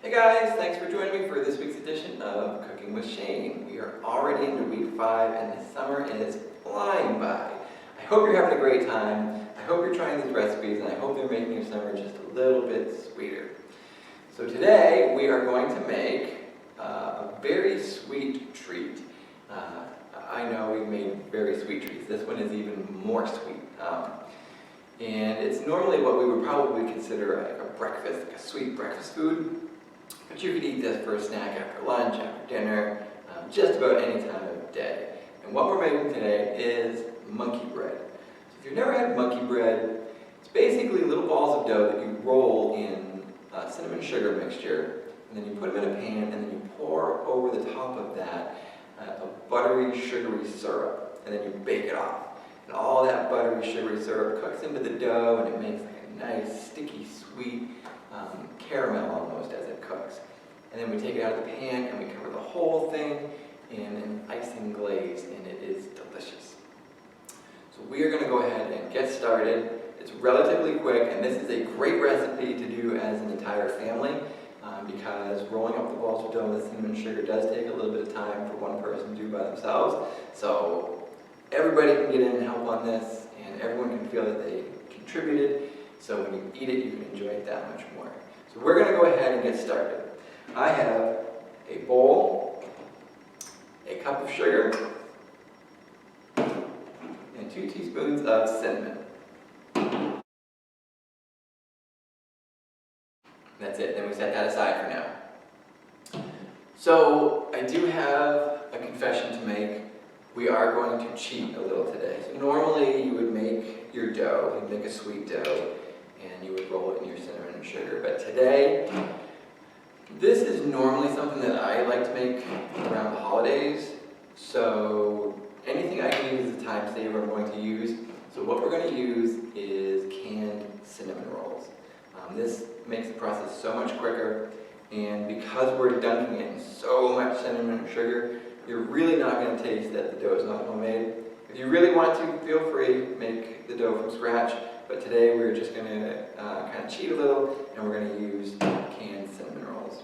Hey guys, thanks for joining me for this week's edition of Cooking with Shane. We are already into week 5 and the summer is flying by. I hope you're having a great time. I hope you're trying these recipes and I hope they're making your summer just a little bit sweeter. So today we are going to make a very sweet treat. I know we've made very sweet treats. This one is even more sweet. And it's normally what we would probably consider like a breakfast, like a sweet breakfast food. But you could eat this for a snack after lunch, after dinner, just about any time of day. And what we're making today is monkey bread. So if you've never had monkey bread, it's basically little balls of dough that you roll in cinnamon sugar mixture, and then you put them in a pan, and then you pour over the top of that a buttery, sugary syrup, and then you bake it off. And all that buttery, sugary syrup cooks into the dough, and it makes like a nice, sticky, sweet caramel almost as it cooks. And then we take it out of the pan and we cover the whole thing in an icing glaze, and it is delicious. So we are going to go ahead and get started. It's relatively quick, and this is a great recipe to do as an entire family because rolling up the balls of dough with cinnamon sugar does take a little bit of time for one person to do by themselves. So everybody can get in and help on this, and everyone can feel that they contributed. So when you eat it, you can enjoy it that much more. So we're going to go ahead and get started. I have a bowl, a cup of sugar, and 2 teaspoons of cinnamon. That's it. Then we set that aside for now. So I do have a confession to make. We are going to cheat a little today. So normally you would make your dough, you'd make a sweet dough, and you would roll it in your cinnamon and sugar. But today, this is normally something that I like to make around the holidays. So anything I can use as a time saver I'm going to use. So what we're going to use is canned cinnamon rolls. This makes the process so much quicker, and because we're dunking it in so much cinnamon and sugar, you're really not going to taste that the dough is not homemade. If you really want to, feel free, make the dough from scratch. But today we're just going to kind of cheat a little, and we're going to use canned cinnamon rolls.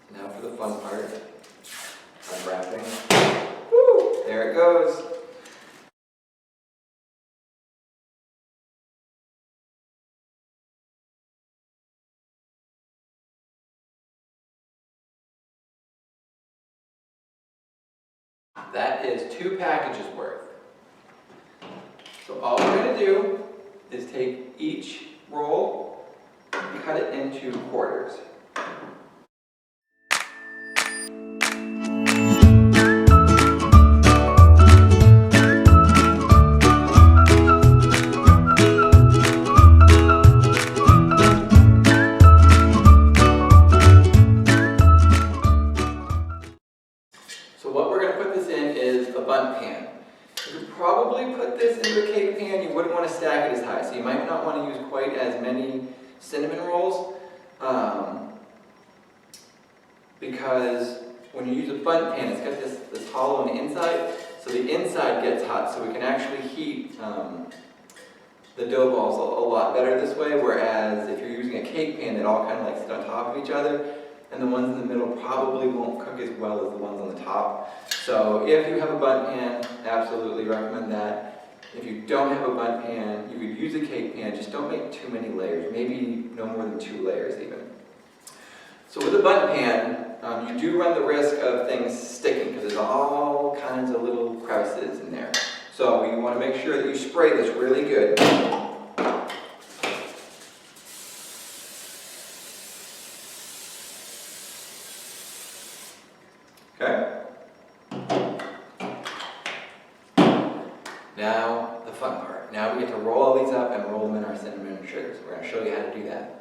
So now for the fun part, unwrapping. Woo! There it goes. That is 2 packages worth. So all we're going to do is take each roll and cut it into quarters. So what we're going to put this in is a bundt pan. You could probably put this into a cake pan. You wouldn't want to stack it as high, so you might not want to use quite as many cinnamon rolls because when you use a bundt pan, it's got this hollow on the inside, so the inside gets hot, so we can actually heat the dough balls a lot better this way, whereas if you're using a cake pan, it all kind of like sit on top of each other, and the ones in the middle probably won't cook as well as the ones on the top. So if you have a bundt pan, absolutely recommend that. If you don't have a bundt pan, you could use a cake pan, just don't make too many layers, maybe no more than 2 layers even. So with a bundt pan, you do run the risk of things sticking because there's all kinds of little crevices in there. So you want to make sure that you spray this really good. Okay? Now, the fun part. Now we get to roll all these up and roll them in our cinnamon and sugar. So we're going to show you how to do that.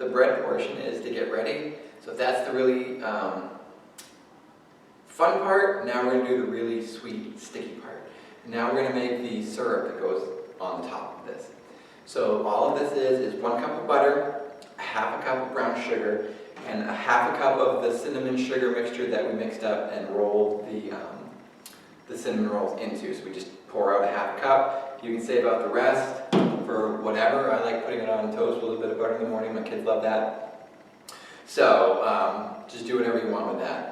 the bread portion is to get ready. So that's the really Fun part, now we're going to do the really sweet, sticky part. Now we're going to make the syrup that goes on the top of this. So all of this is 1 cup of butter, a half a cup of brown sugar, and a half a cup of the cinnamon sugar mixture that we mixed up and rolled the cinnamon rolls into. So we just pour out a half a cup. You can save out the rest for whatever. I like putting it on toast with a little bit of butter in the morning. My kids love that. So just do whatever you want with that.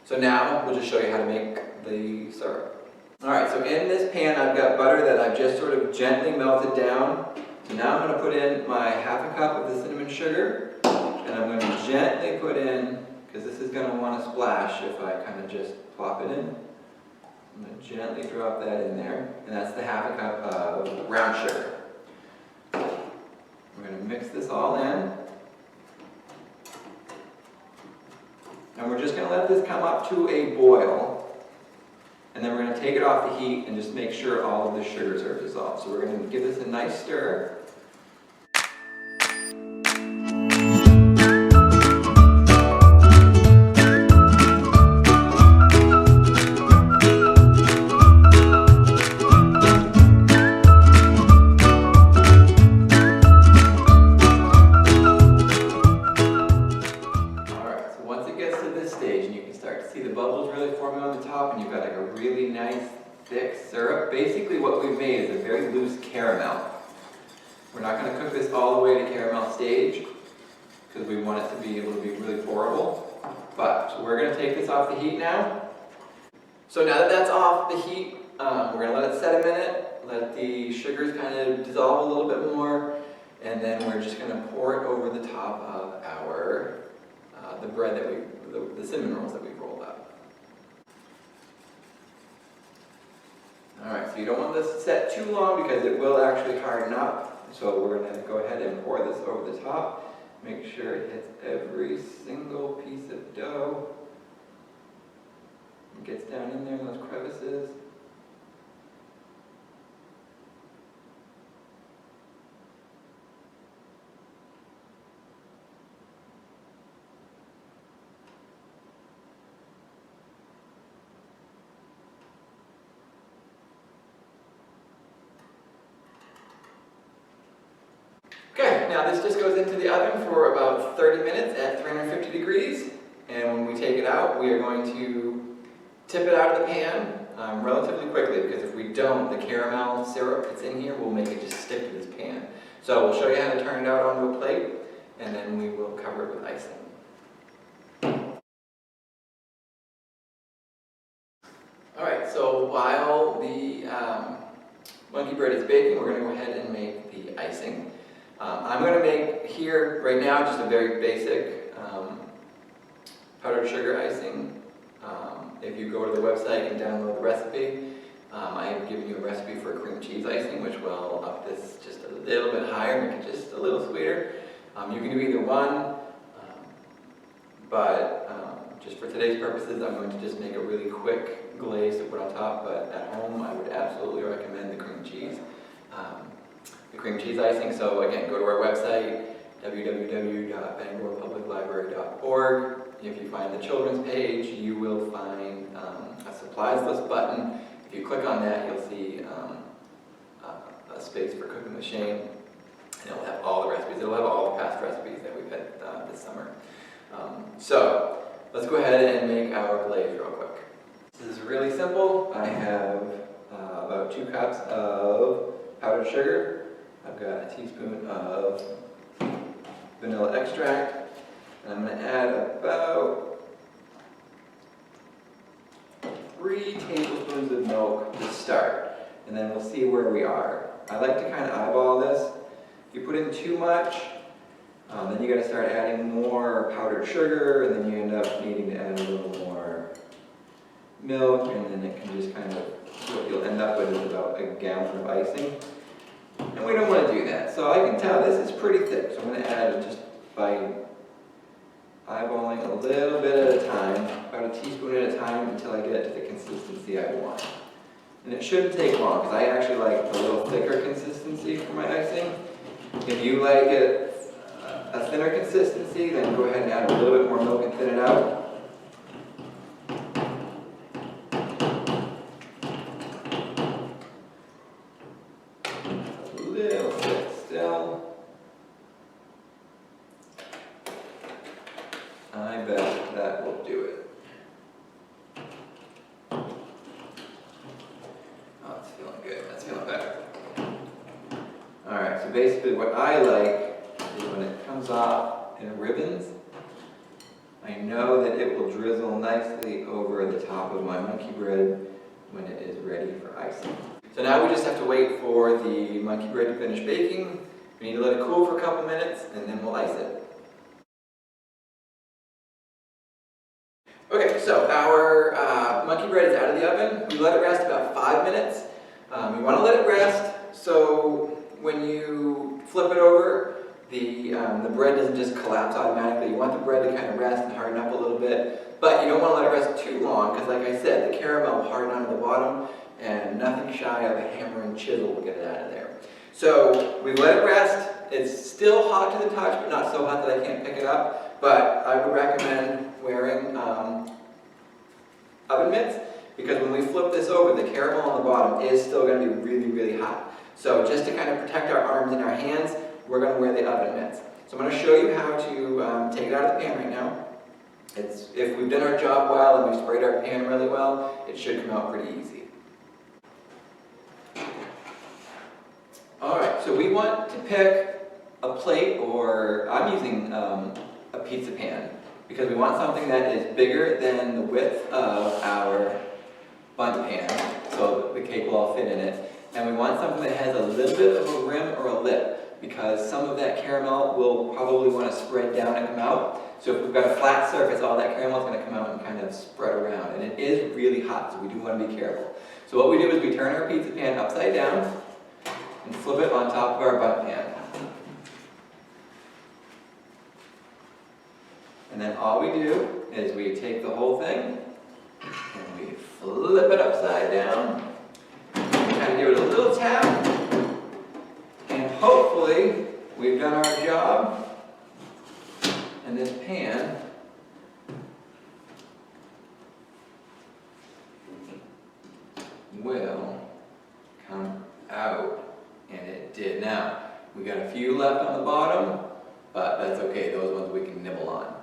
So now we'll just show you how to make the syrup. Alright, so in this pan I've got butter that I've just sort of gently melted down. So now I'm going to put in my half a cup of the cinnamon sugar, and I'm going to gently put in, because this is going to want to splash if I kind of just plop it in. I'm going to gently drop that in there, and that's the half a cup of brown sugar. We're going to mix this all in. And we're just going to let this come up to a boil, and then we're going to take it off the heat and just make sure all of the sugars are dissolved. So we're going to give this a nice stir. And you've got like a really nice thick syrup. Basically what we've made is a very loose caramel. We're not going to cook this all the way to caramel stage because we want it to be able to be really pourable. But so we're going to take this off the heat now. So now that that's off the heat, we're going to let it set a minute, let the sugars kind of dissolve a little bit more, and then we're just going to pour it over the top of our the bread that the cinnamon rolls that we've rolled up. Alright, so you don't want this to set too long because it will actually harden up. So we're going to go ahead and pour this over the top. Make sure it hits every single piece of dough. It gets down in there in those crevices. Okay, now this just goes into the oven for about 30 minutes at 350 degrees. And when we take it out, we are going to tip it out of the pan relatively quickly, because if we don't, the caramel syrup that's in here will make it just stick to this pan. So we'll show you how to turn it out onto a plate, and then we will cover it with icing. Alright, so while the monkey bread is baking, we're going to go ahead and make the icing. I'm going to make here, right now, just a very basic powdered sugar icing. If you go to the website and download the recipe, I have given you a recipe for cream cheese icing, which will up this just a little bit higher, make it just a little sweeter. You can do either one, but just for today's purposes, I'm going to just make a really quick glaze to put on top, but at home I would absolutely recommend the cream cheese. Icing. So again, go to our website, www.bangorpubliclibrary.org. If you find the children's page, you will find a supplies list button. If you click on that, you'll see a space for cooking with Shane, and it'll have all the recipes. It'll have all the past recipes that we've had this summer. So let's go ahead and make our glaze real quick. This is really simple. I have about 2 cups of powdered sugar. I've got a teaspoon of vanilla extract, and I'm going to add about 3 tablespoons of milk to start, and then we'll see where we are. I like to kind of eyeball this. If you put in too much, then you got to start adding more powdered sugar, and then you end up needing to add a little more milk, and then it can just kind of, what you'll end up with is about a gallon of icing. And we don't want to do that. So I can tell this is pretty thick. So I'm going to add just by eyeballing a little bit at a time, about a teaspoon at a time, until I get to the consistency I want. And it shouldn't take long, because I actually like a little thicker consistency for my icing. If you like it a thinner consistency, then go ahead and add a little bit more milk and thin it out. basically what I like is when it comes off in ribbons, I know that it will drizzle nicely over the top of my monkey bread when it is ready for icing. So now we just have to wait for the monkey bread to finish baking. We need to let it cool for a couple minutes and then we'll ice it. Okay, so our monkey bread is out of the oven. We let it rest about 5 minutes. You want to let it rest so when you flip it over, the bread doesn't just collapse automatically. You want the bread to kind of rest and harden up a little bit, but you don't want to let it rest too long because, like I said, the caramel will harden onto the bottom and nothing shy of a hammer and chisel will get it out of there. So we let it rest. It's still hot to the touch, but not so hot that I can't pick it up. But I would recommend wearing oven mitts because when we flip this over, the caramel on the bottom is still going to be really, really hot. So just to kind of protect our arms and our hands, we're going to wear the oven mitts. So I'm going to show you how to take it out of the pan right now. If we've done our job well and we've sprayed our pan really well, it should come out pretty easy. Alright, so we want to pick a plate, or I'm using a pizza pan because we want something that is bigger than the width of our bun pan so the cake will all fit in it. And we want something that has a little bit of a rim or a lip because some of that caramel will probably want to spread down and come out. So if we've got a flat surface, all that caramel is going to come out and kind of spread around. And it is really hot, so we do want to be careful. So what we do is we turn our pizza pan upside down and flip it on top of our bun pan. And then all we do is we take the whole thing and we flip it upside down. Kind of give it a little tap, and hopefully we've done our job, and this pan will come out, and it did. Now, we got a few left on the bottom, but that's okay, those ones we can nibble on.